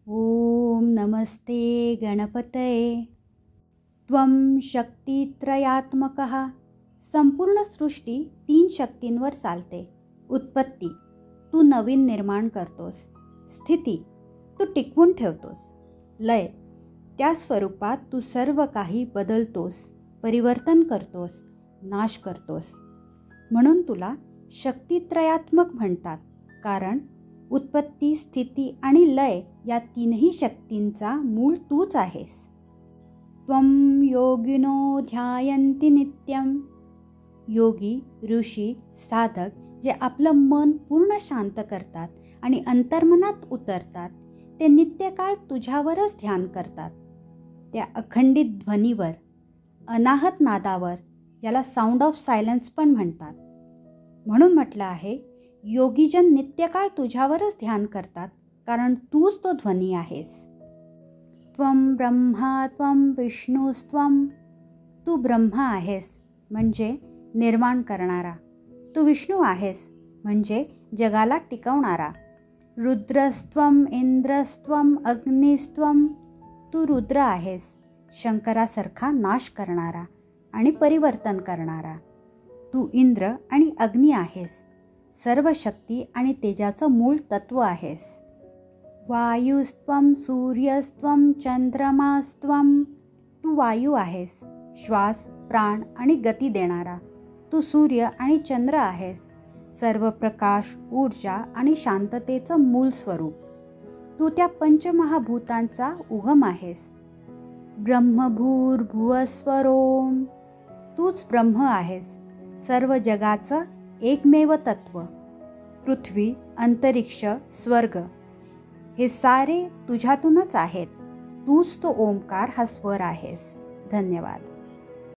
ओम नमस्ते गणपतये. त्वं शक्तित्रयात्मकः. संपूर्ण सृष्टी 3 शक्तींवर चालते. उत्पत्ती, तू नवीन निर्माण करतोस. स्थिती, तू टिकवून ठेवतोस. लय, त्या स्वरूपात तू सर्व काही बदलतोस, परिवर्तन करतोस, नाश करतोस. म्हणून तुला शक्तित्रयात्मक म्हणतात, कारण उत्पत्ती, स्थिती आणि लय या 3ही शक्तींचा मूळ तूच आहेस. त्वं योगिनो ध्यायन्ति नित्यं. योगी, ऋषी, साधक जे आपलं मन पूर्ण शांत करतात आणि अंतर्मनात उतरतात, ते नित्यकाळ तुझ्यावरच ध्यान करतात. त्या अखंडित ध्वनीवर, अनाहत नादावर, ज्याला साऊंड ऑफ सायलेन्स पण म्हणतात. म्हणून म्हटलं आहे, योगीजन नित्यकाळ तुझ्यावरच ध्यान करतात, कारण तूच तो ध्वनी आहेस. त्वं ब्रह्मा त्वं विष्णुस्त्वं. तू ब्रह्मा आहेस म्हणजे निर्माण करणारा. तू विष्णू आहेस म्हणजे जगाला टिकवणारा. रुद्रस्त्वं इंद्रस्त्वं अग्निस्त्वं. तू रुद्र आहेस, शंकरासारखा नाश करणारा आणि परिवर्तन करणारा. तू इंद्र आणि अग्नी आहेस, सर्व शक्ती आणि तेजाचं मूळ तत्व आहेस. वायुस्त्वं सूर्यस्त्वं चंद्रमास्त्वं. तू वायू आहेस, श्वास, प्राण आणि गती देणारा. तू सूर्य आणि चंद्र आहेस, सर्व प्रकाश, ऊर्जा आणि शांततेचं मूळ स्वरूप. तू त्या पंचमहाभूतांचा उगम आहेस. ब्रह्मभूर्भुवस्वरोम. तूच ब्रह्म आहेस, सर्व जगाचं एकमेव तत्व. पृथ्वी, अंतरिक्ष, स्वर्ग हे सारे तुझ्यातूनच आहेत. तूच तो ओंकार हा स्वर आहेस. धन्यवाद.